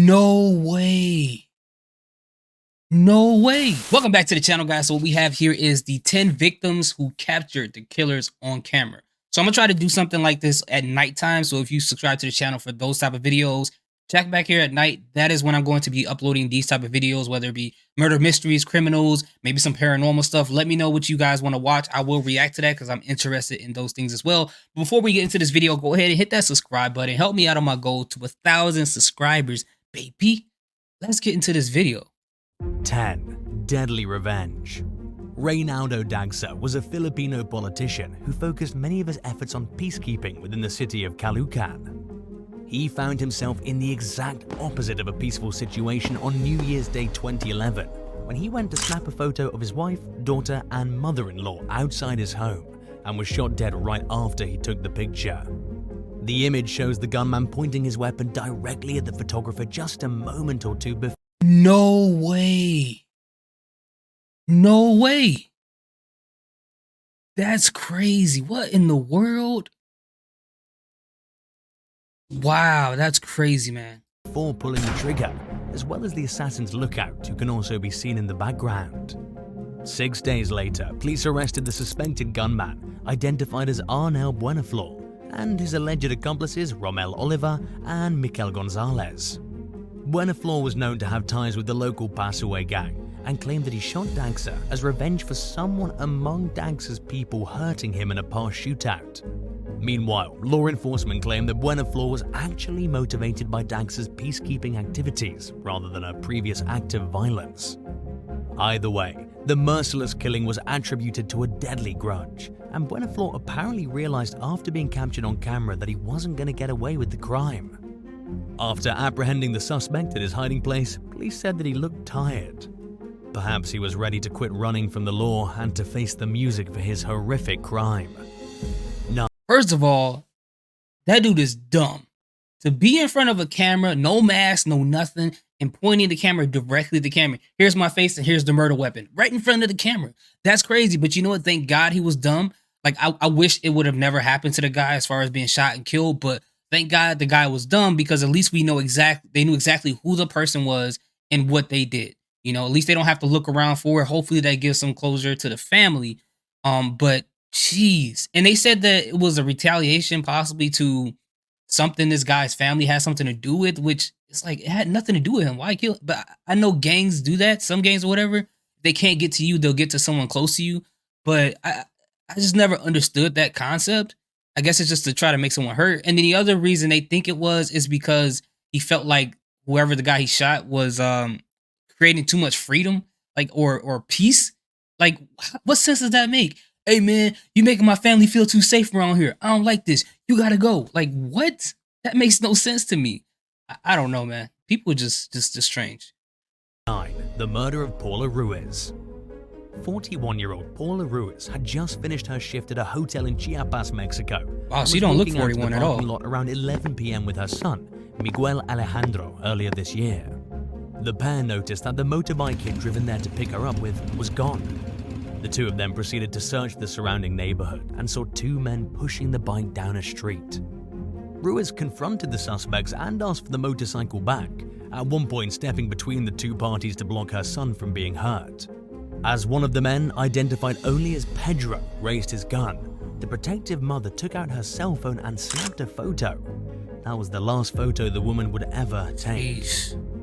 No way. No way. Welcome back to the channel, guys. So what we have here is the 10 victims who captured the killers on camera. So I'm gonna try to do something like this at nighttime. So if you subscribe to the channel for those type of videos, check back here at night. That is when I'm going to be uploading these type of videos, whether it be murder mysteries, criminals, maybe some paranormal stuff. Let me know what you guys want to watch. I will react to that because I'm interested in those things as well. Before we get into this video, go ahead and hit that subscribe button. Help me out on my goal to 1,000 subscribers, baby. Let's get into this video. 10. Deadly Revenge. Reynaldo Dagsa was a Filipino politician who focused many of his efforts on peacekeeping within the city of Caloocan. He found himself in the exact opposite of a peaceful situation on New Year's Day 2011, when he went to snap a photo of his wife, daughter, and mother-in-law outside his home and was shot dead right after he took the picture. The image shows the gunman pointing his weapon directly at the photographer just a moment or two before. No way. No way. That's crazy. What in the world? Wow, that's crazy, man. Before pulling the trigger, as well as the assassin's lookout, who can also be seen in the background. 6 days later, police arrested the suspected gunman, identified as Arnel Buenaflor, and his alleged accomplices Romel Oliva and Mikel Gonzalez. Buenaflor was known to have ties with the local Paseway gang and claimed that he shot Dagsa as revenge for someone among Dagsa's people hurting him in a past shootout. Meanwhile, law enforcement claimed that Buenaflor was actually motivated by Dagsa's peacekeeping activities rather than a previous act of violence. Either way, the merciless killing was attributed to a deadly grudge, and Buenaflor apparently realized after being captured on camera that he wasn't going to get away with the crime. After apprehending the suspect at his hiding place, police said that he looked tired. Perhaps he was ready to quit running from the law and to face the music for his horrific crime. First of all, that dude is dumb. To be in front of a camera, no mask, no nothing, and pointing the camera directly at the camera. Here's my face and here's the murder weapon. Right in front of the camera. That's crazy, but you know what? Thank God he was dumb. Like, I wish it would have never happened to the guy as far as being shot and killed, but thank God the guy was dumb because at least we know they knew exactly who the person was and what they did. You know, at least they don't have to look around for it. Hopefully that gives some closure to the family. But jeez. And they said that it was a retaliation possibly to something this guy's family has something to do with, which it's like it had nothing to do with him. Why kill? But I know gangs do that. Some gangs or whatever, they can't get to you, they'll get to someone close to you. But I just never understood that concept. I guess it's just to try to make someone hurt. And then the other reason they think it was is because he felt like whoever the guy he shot was creating too much freedom, like or peace. Like, what sense does that make? Hey man, you making my family feel too safe around here. I don't like this. You gotta go. Like, what? That makes no sense to me. I don't know, man. People are just strange. 9. The murder of PAULA RUIZ. 41-year-old PAULA RUIZ had just finished her shift at a hotel in Chiapas, Mexico. Wow, she don't look 41 at all. Lot around 11 p.m. with her son, Miguel Alejandro, earlier this year. The pair noticed that the motorbike he'd driven there to pick her up with was gone. The two of them proceeded to search the surrounding neighborhood and saw two men pushing the bike down a street. Ruiz confronted the suspects and asked for the motorcycle back, at one point stepping between the two parties to block her son from being hurt. As one of the men, identified only as Pedro, raised his gun, the protective mother took out her cell phone and snapped a photo. That was the last photo the woman would ever take.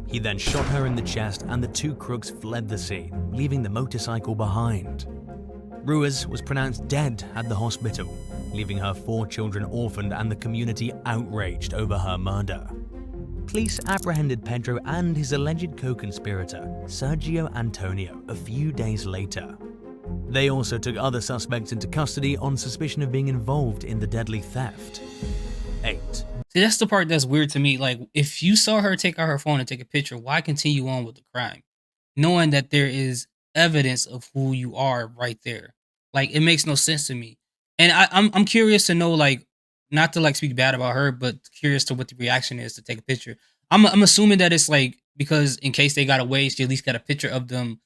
He then shot her in the chest and the two crooks fled the scene, leaving the motorcycle behind. Ruiz was pronounced dead at the hospital, leaving her 4 children orphaned and the community outraged over her murder. Police apprehended Pedro and his alleged co-conspirator, Sergio Antonio, a few days later. They also took other suspects into custody on suspicion of being involved in the deadly theft. 8. See, that's the part that's weird to me. Like, if you saw her take out her phone and take a picture, why continue on with the crime? Knowing that there is evidence of who you are right there. Like, it makes no sense to me. And I'm curious to know, like, not to like speak bad about her, but curious to what the reaction is to take a picture. I'm assuming that it's like because in case they got away, she at least got a picture of them,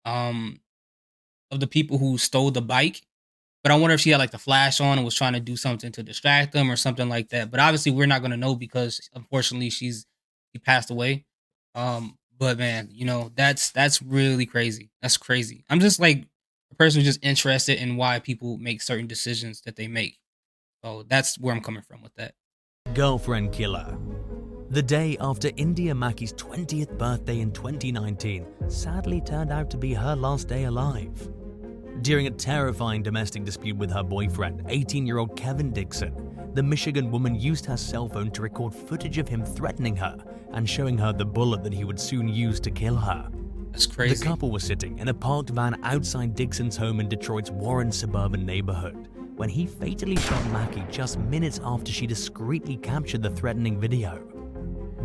of the people who stole the bike. But I wonder if she had like the flash on and was trying to do something to distract them or something like that. But obviously we're not going to know because unfortunately she passed away. But man, you know, that's really crazy. That's crazy. I'm just like a person who's just interested in why people make certain decisions that they make. So that's where I'm coming from with that. Girlfriend killer. The day after India Mackey's 20th birthday in 2019 sadly turned out to be her last day alive. During a terrifying domestic dispute with her boyfriend, 18-year-old Kevin Dixon, the Michigan woman used her cell phone to record footage of him threatening her and showing her the bullet that he would soon use to kill her. That's crazy. The couple was sitting in a parked van outside Dixon's home in Detroit's Warren suburban neighborhood when he fatally shot Mackey just minutes after she discreetly captured the threatening video.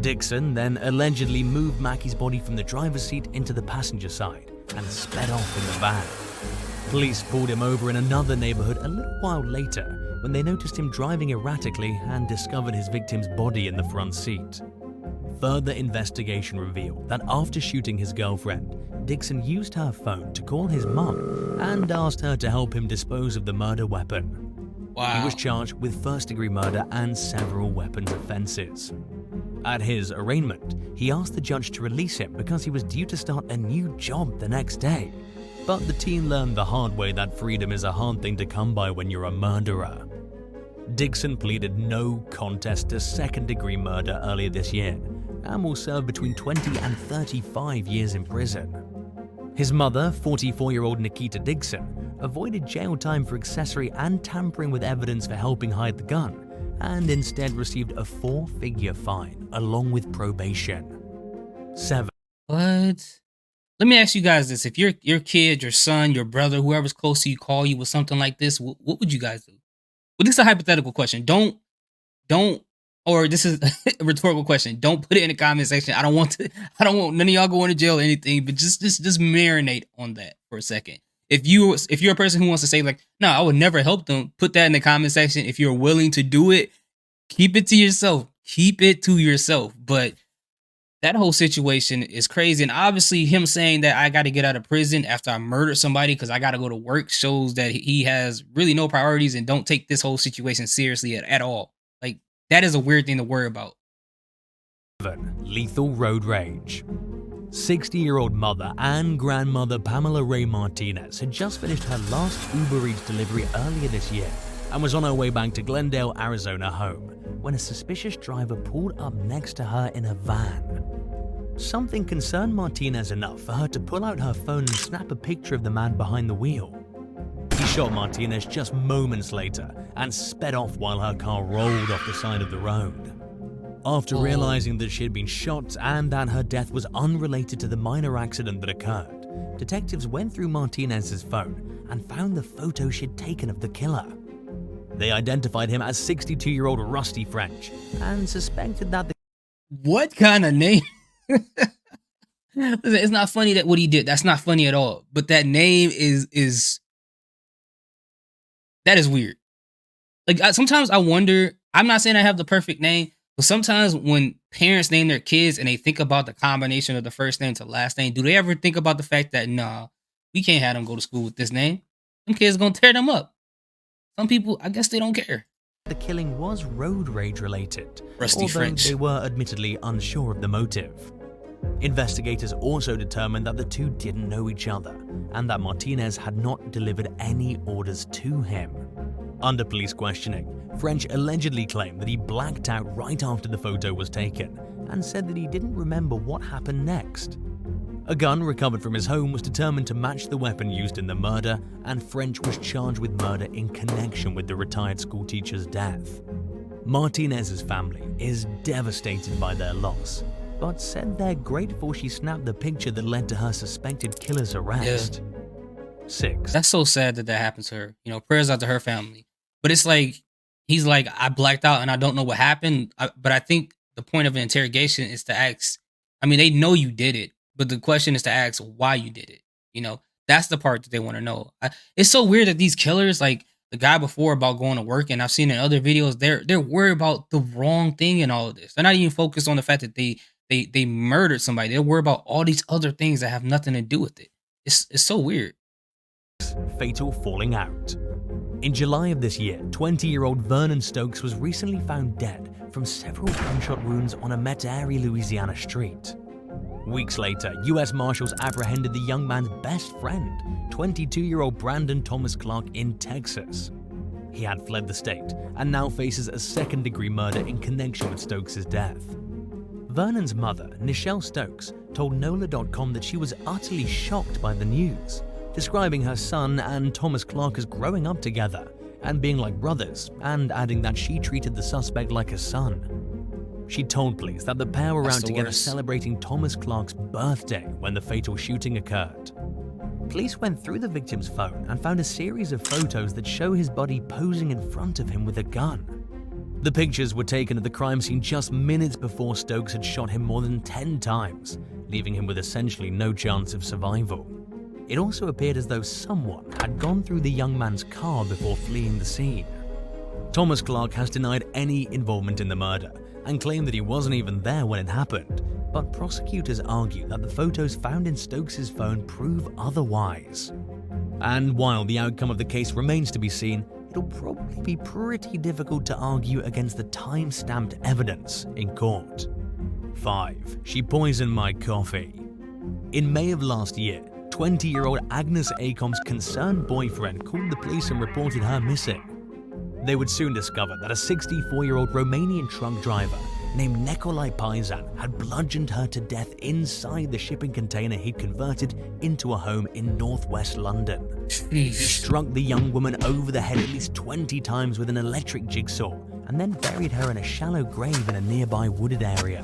Dixon then allegedly moved Mackey's body from the driver's seat into the passenger side and sped off in the van. Police pulled him over in another neighborhood a little while later when they noticed him driving erratically and discovered his victim's body in the front seat. Further investigation revealed that after shooting his girlfriend, Dixon used her phone to call his mom and asked her to help him dispose of the murder weapon. Wow. He was charged with first-degree murder and several weapons offenses. At his arraignment, he asked the judge to release him because he was due to start a new job the next day. But the teen learned the hard way that freedom is a hard thing to come by when you're a murderer. Dixon pleaded no contest to second-degree murder earlier this year and will serve between 20 and 35 years in prison. His mother, 44-year-old Nikita Dixon, avoided jail time for accessory and tampering with evidence for helping hide the gun, and instead received a 4-figure fine along with probation. 7. What? Let me ask you guys this. If your kid, your son, your brother, whoever's close to you call you with something like this, what would you guys do? Well, this is a hypothetical question. Don't, or this is a rhetorical question. Don't put it in the comment section. I don't want none of y'all going to jail or anything, but just marinate on that for a second. If you're a person who wants to say like, no, I would never help them, put that in the comment section. If you're willing to do it, keep it to yourself. Keep it to yourself. But that whole situation is crazy. And obviously him saying that I got to get out of prison after I murdered somebody because I got to go to work shows that he has really no priorities and don't take this whole situation seriously at all. Like, that is a weird thing to worry about. 7. Lethal road rage. 60-year-old mother and grandmother Pamela Ray Martinez had just finished her last Uber Eats delivery earlier this year and was on her way back to Glendale, Arizona home when a suspicious driver pulled up next to her in a van. Something concerned Martinez enough for her to pull out her phone and snap a picture of the man behind the wheel. He shot Martinez just moments later and sped off while her car rolled off the side of the road. After realizing that she had been shot and that her death was unrelated to the minor accident that occurred, detectives went through Martinez's phone and found the photo she'd taken of the killer. They identified him as 62-year-old Rusty French and suspected that the... What kind of name? Listen, it's not funny that what he did. That's not funny at all. But that name is that is weird. Like, sometimes I wonder, I'm not saying I have the perfect name, but sometimes when parents name their kids and they think about the combination of the first name to last name, do they ever think about the fact that, nah, we can't have them go to school with this name? Them kids are going to tear them up. Some people, I guess they don't care. The killing was road rage related, Rusty although French. they were admittedly unsure of the motive. Investigators also determined that the two didn't know each other and that Martinez had not delivered any orders to him. Under police questioning, French allegedly claimed that he blacked out right after the photo was taken and said that he didn't remember what happened next. A gun recovered from his home was determined to match the weapon used in the murder, and French was charged with murder in connection with the retired schoolteacher's death. Martinez's family is devastated by their loss, but said they're grateful she snapped the picture that led to her suspected killer's arrest. 6. That's so sad that happened to her. You know, prayers out to her family. But it's like, he's like, I blacked out and I don't know what happened. But I think the point of an interrogation is to ask, I mean, they know you did it, but the question is to ask why you did it. You know, that's the part that they want to know. It's so weird that these killers, like the guy before about going to work, and I've seen in other videos, they're worried about the wrong thing in all of this. They're not even focused on the fact that they murdered somebody. They're worried about all these other things that have nothing to do with it. It's so weird. Fatal falling out. In July of this year, 20-year-old Vernon Stokes was recently found dead from several gunshot wounds on a Metairie, Louisiana street. Weeks later, US Marshals apprehended the young man's best friend, 22-year-old Brandon Thomas Clark in Texas. He had fled the state and now faces a second-degree murder in connection with Stokes' death. Vernon's mother, Nichelle Stokes, told NOLA.com that she was utterly shocked by the news, describing her son and Thomas Clark as growing up together and being like brothers, and adding that she treated the suspect like a son. She told police that the pair were out together celebrating Thomas Clark's birthday when the fatal shooting occurred. Police went through the victim's phone and found a series of photos that show his body posing in front of him with a gun. The pictures were taken at the crime scene just minutes before Stokes had shot him more than 10 times, leaving him with essentially no chance of survival. It also appeared as though someone had gone through the young man's car before fleeing the scene. Thomas Clark has denied any involvement in the murder and claimed that he wasn't even there when it happened, but prosecutors argue that the photos found in Stokes' phone prove otherwise. And while the outcome of the case remains to be seen, it'll probably be pretty difficult to argue against the time-stamped evidence in court. 5. She poisoned my coffee. In May of last year, 20-year-old Agnes Acom's concerned boyfriend called the police and reported her missing. They would soon discover that a 64-year-old Romanian truck driver named Nicolae Paisan had bludgeoned her to death inside the shipping container he'd converted into a home in northwest London. He struck the young woman over the head at least 20 times with an electric jigsaw and then buried her in a shallow grave in a nearby wooded area.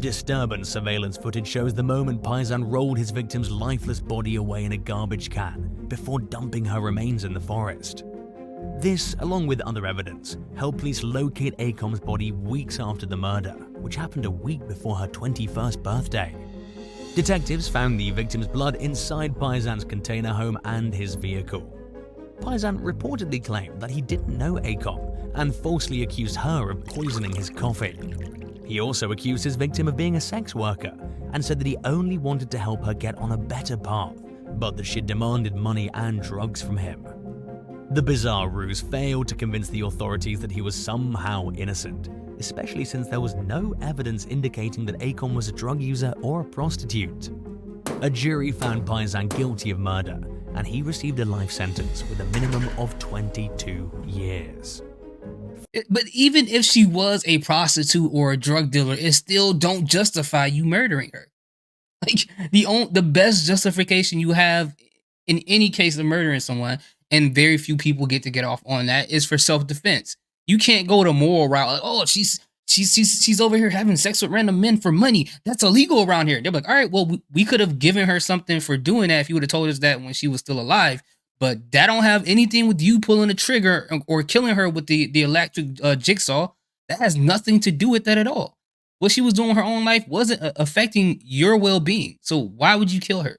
Disturbing surveillance footage shows the moment Paisan rolled his victim's lifeless body away in a garbage can before dumping her remains in the forest. This, along with other evidence, helped police locate Acom's body weeks after the murder, which happened a week before her 21st birthday. Detectives found the victim's blood inside Paisan's container home and his vehicle. Paisan reportedly claimed that he didn't know Acom and falsely accused her of poisoning his coffee. He also accused his victim of being a sex worker and said that he only wanted to help her get on a better path, but that she demanded money and drugs from him. The bizarre ruse failed to convince the authorities that he was somehow innocent, especially since there was no evidence indicating that Acom was a drug user or a prostitute. A jury found Paisan guilty of murder, and he received a life sentence with a minimum of 22 years. But even if she was a prostitute or a drug dealer, it still don't justify you murdering her. Like, the best justification you have in any case of murdering someone, and very few people get to get off on that, is for self-defense. You can't go the moral route, like, oh, she's over here having sex with random men for money. That's illegal around here. They're like, all right, well, we could have given her something for doing that if you would have told us that when she was still alive. But that don't have anything with you pulling the trigger or killing her with the electric jigsaw. That has nothing to do with that at all. What she was doing in her own life wasn't affecting your well-being. So why would you kill her?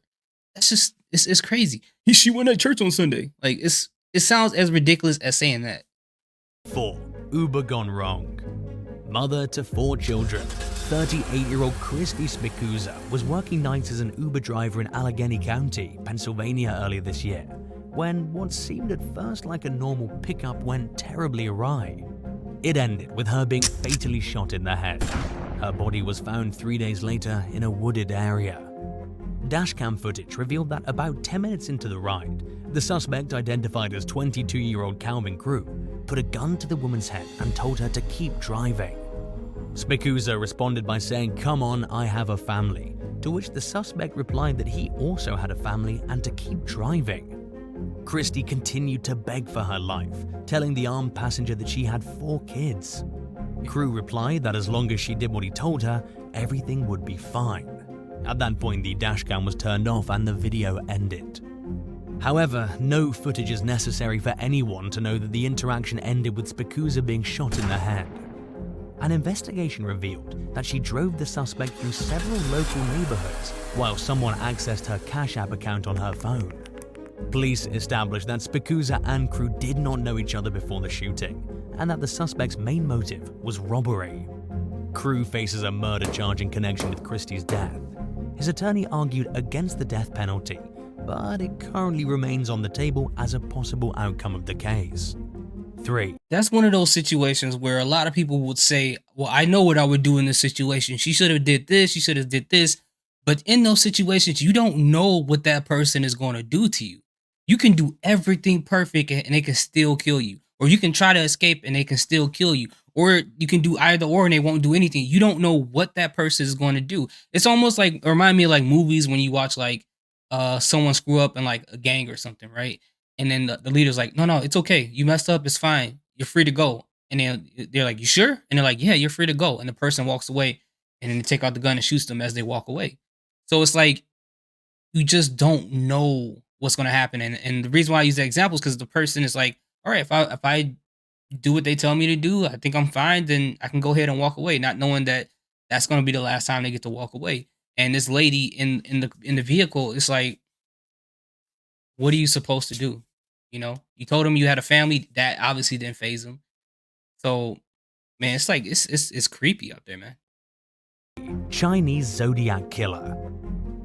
That's just, it's crazy. She went to church on Sunday. Like, it sounds as ridiculous as saying that. 4. Uber gone wrong. Mother to 4 children, 38-year-old Christy Spikuza was working nights as an Uber driver in Allegheny County, Pennsylvania earlier this year, when what seemed at first like a normal pickup went terribly awry. It ended with her being fatally shot in the head. Her body was found 3 days later in a wooded area. Dashcam footage revealed that about 10 minutes into the ride, the suspect, identified as 22-year-old Calvin Crew, put a gun to the woman's head and told her to keep driving. Spikuza responded by saying, "Come on, I have a family," to which the suspect replied that he also had a family and to keep driving. Christy continued to beg for her life, telling the armed passenger that she had 4 kids. Crew replied that as long as she did what he told her, everything would be fine. At that point, the dashcam was turned off and the video ended. However, no footage is necessary for anyone to know that the interaction ended with Spikuza being shot in the head. An investigation revealed that she drove the suspect through several local neighborhoods while someone accessed her Cash App account on her phone. Police established that Spikuza and Crew did not know each other before the shooting, and that the suspect's main motive was robbery. Crew faces a murder charge in connection with Christie's death. His attorney argued against the death penalty, but it currently remains on the table as a possible outcome of the case. 3. That's one of those situations where a lot of people would say, well, I know what I would do in this situation. She should have did this. She should have did this. But in those situations, you don't know what that person is going to do to you. You can do everything perfect and they can still kill you. Or you can try to escape and they can still kill you. Or you can do either or and they won't do anything. You don't know what that person is going to do. It's almost like, remind me of like movies when you watch like someone screw up in like a gang or something, right? And then the leader's like, no, it's okay. You messed up. It's fine. You're free to go. And then they're like, you sure? And they're like, yeah, you're free to go. And the person walks away and then they take out the gun and shoots them as they walk away. So it's like, you just don't know what's going to happen. And the reason why I use that example is because the person is like, all right, if I do what they tell me to do, I think I'm fine, then I can go ahead and walk away, not knowing that that's going to be the last time they get to walk away. And this lady in the vehicle, it's like, what are you supposed to do? You know, you told him you had a family. That obviously didn't faze him. So, man, it's like it's creepy out there, man. Chinese Zodiac Killer.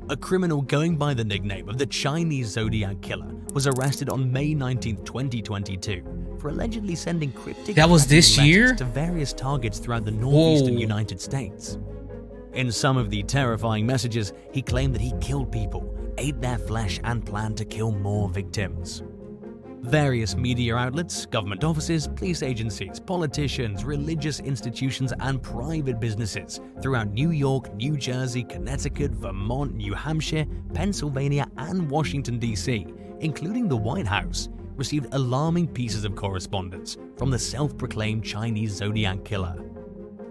A criminal going by the nickname of the Chinese Zodiac Killer was arrested on May 19, 2022 for allegedly sending cryptic That was this letters year? to various targets throughout the northeastern Whoa. United States. In some of the terrifying messages, he claimed that he killed people, ate their flesh, and planned to kill more victims. Various media outlets, government offices, police agencies, politicians, religious institutions, and private businesses throughout New York, New Jersey, Connecticut, Vermont, New Hampshire, Pennsylvania, and Washington, D.C., including the White House, received alarming pieces of correspondence from the self-proclaimed Chinese Zodiac Killer.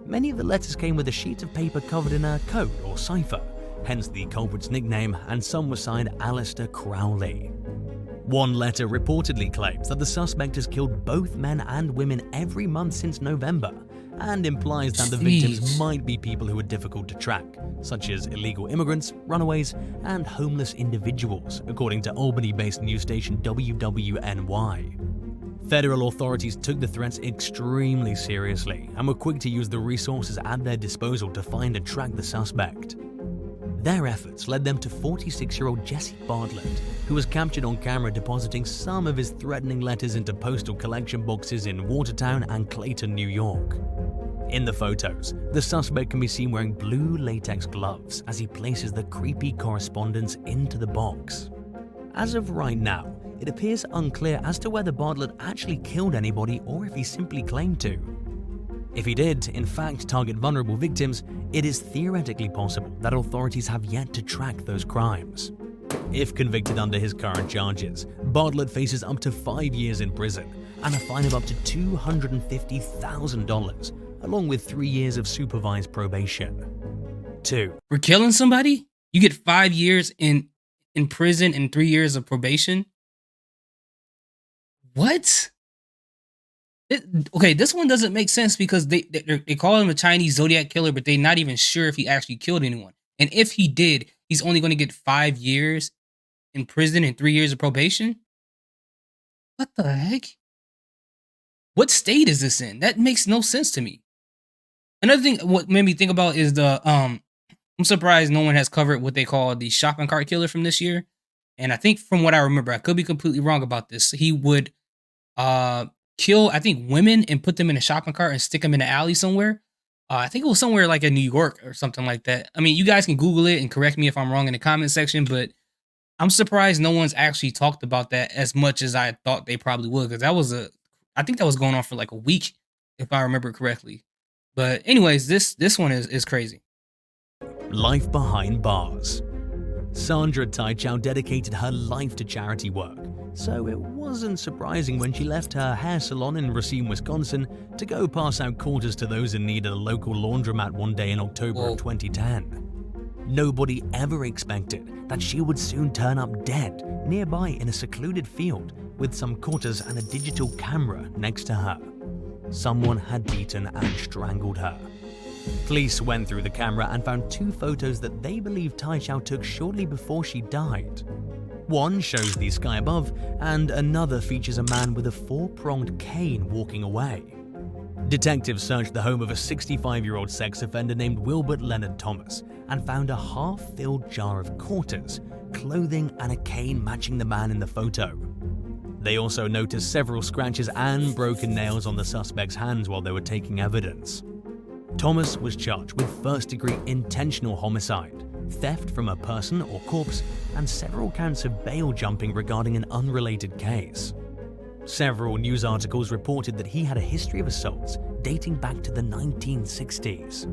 Many of the letters came with a sheet of paper covered in a code or cipher, hence the culprit's nickname, and some were signed Aleister Crowley. One letter reportedly claims that the suspect has killed both men and women every month since November, and implies that the victims might be people who are difficult to track, such as illegal immigrants, runaways, and homeless individuals, according to Albany-based news station WWNY. Federal authorities took the threats extremely seriously and were quick to use the resources at their disposal to find and track the suspect. Their efforts led them to 46-year-old Jesse Bartlett, who was captured on camera depositing some of his threatening letters into postal collection boxes in Watertown and Clayton, New York. In the photos, the suspect can be seen wearing blue latex gloves as he places the creepy correspondence into the box. As of right now, it appears unclear as to whether Bartlett actually killed anybody or if he simply claimed to. If he did, in fact, target vulnerable victims, it is theoretically possible that authorities have yet to track those crimes. If convicted under his current charges, Bartlett faces up to 5 years in prison and a fine of up to $250,000, along with 3 years of supervised probation. 2. For killing somebody, you get 5 years in prison and 3 years of probation. What? Okay, this one doesn't make sense because they call him a Chinese Zodiac Killer, but they're not even sure if he actually killed anyone. And if he did, he's only going to get 5 years in prison and 3 years of probation. What the heck? What state is this in? That makes no sense to me. Another thing, what made me think about is I'm surprised no one has covered what they call the shopping cart killer from this year. And I think from what I remember, I could be completely wrong about this. He would kill, I think, women and put them in a shopping cart and stick them in an alley somewhere. I think it was somewhere like in New York or something like that. I mean, you guys can Google it and correct me if I'm wrong in the comment section, but I'm surprised no one's actually talked about that as much as I thought they probably would, because I think that was going on for like a week, if I remember correctly. But anyways, this one is crazy. Life behind bars. Sandra Taichow dedicated her life to charity work, so it wasn't surprising when she left her hair salon in Racine, Wisconsin to go pass out quarters to those in need at a local laundromat one day in October of 2010. Nobody ever expected that she would soon turn up dead nearby in a secluded field with some quarters and a digital camera next to her. Someone had beaten and strangled her. Police went through the camera and found 2 photos that they believe Taichow took shortly before she died. One shows the sky above, and another features a man with a 4-pronged cane walking away. Detectives searched the home of a 65-year-old sex offender named Wilbert Leonard Thomas and found a half-filled jar of quarters, clothing, and a cane matching the man in the photo. They also noticed several scratches and broken nails on the suspect's hands while they were taking evidence. Thomas was charged with first-degree intentional homicide, theft from a person or corpse, and several counts of bail jumping regarding an unrelated case. Several news articles reported that he had a history of assaults dating back to the 1960s.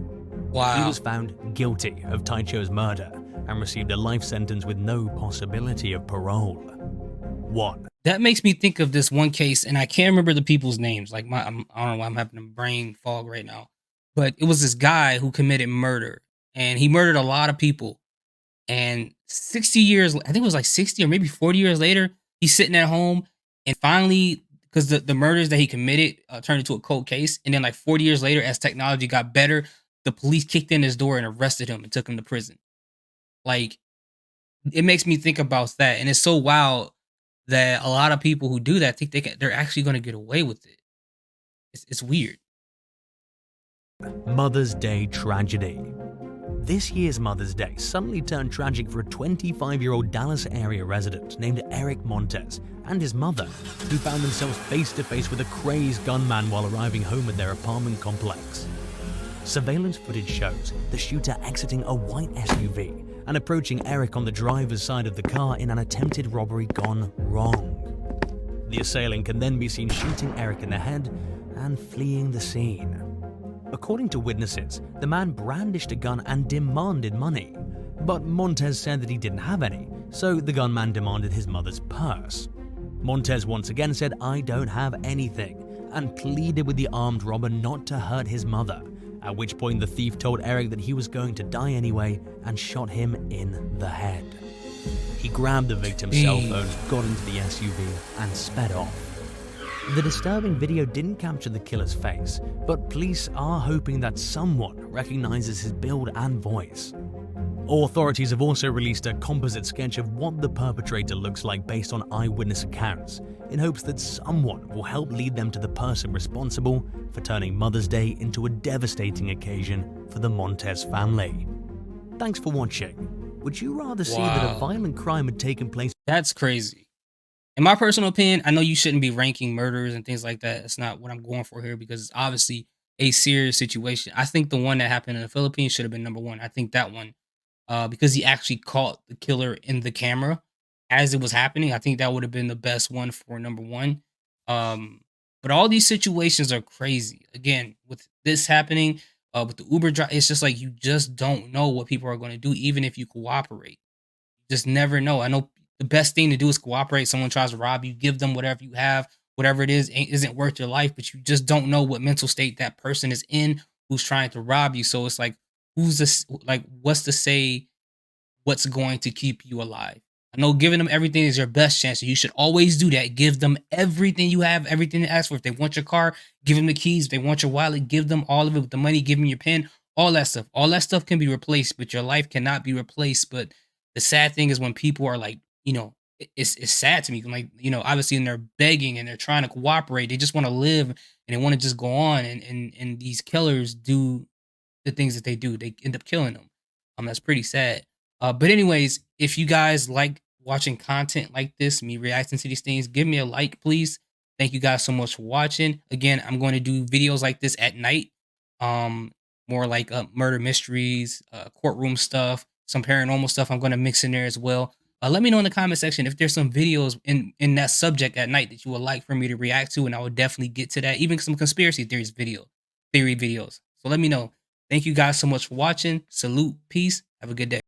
Wow. He was found guilty of Taicho's murder and received a life sentence with no possibility of parole. 1. That makes me think of this one case, and I can't remember the people's names. Like I don't know why I'm having a brain fog right now, but it was this guy who committed murder, and he murdered a lot of people. And 60 years, I think it was like 60 or maybe 40 years later, he's sitting at home, and finally, because the murders that he committed turned into a cold case, and then like 40 years later, as technology got better, the police kicked in his door and arrested him and took him to prison. Like, it makes me think about that, and it's so wild that a lot of people who do that think they're actually going to get away with it. It's weird. Mother's Day tragedy. This year's Mother's Day suddenly turned tragic for a 25-year-old Dallas area resident named Eric Montez and his mother, who found themselves face to face with a crazed gunman while arriving home at their apartment complex. Surveillance footage shows the shooter exiting a white SUV and approaching Eric on the driver's side of the car in an attempted robbery gone wrong. The assailant can then be seen shooting Eric in the head and fleeing the scene. According to witnesses, the man brandished a gun and demanded money, but Montez said that he didn't have any, so the gunman demanded his mother's purse. Montez once again said, "I don't have anything," and pleaded with the armed robber not to hurt his mother, at which point the thief told Eric that he was going to die anyway and shot him in the head. He grabbed the victim's cell phone, got into the SUV, and sped off. The disturbing video didn't capture the killer's face, but police are hoping that someone recognizes his build and voice. Authorities have also released a composite sketch of what the perpetrator looks like based on eyewitness accounts, in hopes that someone will help lead them to the person responsible for turning Mother's Day into a devastating occasion for the Montez family. Thanks for watching. Would you rather see that a violent crime had taken place? That's crazy. In my personal opinion, I know you shouldn't be ranking murders and things like that. It's not what I'm going for here because it's obviously a serious situation. I think the one that happened in the Philippines should have been number one. I think that one, because he actually caught the killer in the camera as it was happening. I think that would have been the best one for number one. But all these situations are crazy. Again, with this happening, with the Uber drive, it's just like you just don't know what people are going to do, even if you cooperate. You just never know. I know the best thing to do is cooperate. Someone tries to rob you, give them whatever you have, whatever it is, isn't worth your life, but you just don't know what mental state that person is in who's trying to rob you. So it's like, who's this? Like, what's to say what's going to keep you alive? I know giving them everything is your best chance. So you should always do that. Give them everything you have, everything they ask for. If they want your car, give them the keys. If they want your wallet, give them all of it with the money. Give them your pen, all that stuff. All that stuff can be replaced, but your life cannot be replaced. But the sad thing is when people are like, it's sad to me. Like, obviously, and they're begging and they're trying to cooperate. They just want to live and they want to just go on. And these killers do the things that they do. They end up killing them. That's pretty sad. But anyways, if you guys like watching content like this, me reacting to these things, give me a like, please. Thank you guys so much for watching. Again, I'm going to do videos like this at night. More like murder mysteries, courtroom stuff, some paranormal stuff I'm going to mix in there as well. Let me know in the comment section if there's some videos in that subject at night that you would like for me to react to, and I will definitely get to that. Even some conspiracy theory videos. So let me know. Thank you guys so much for watching. Salute. Peace. Have a good day.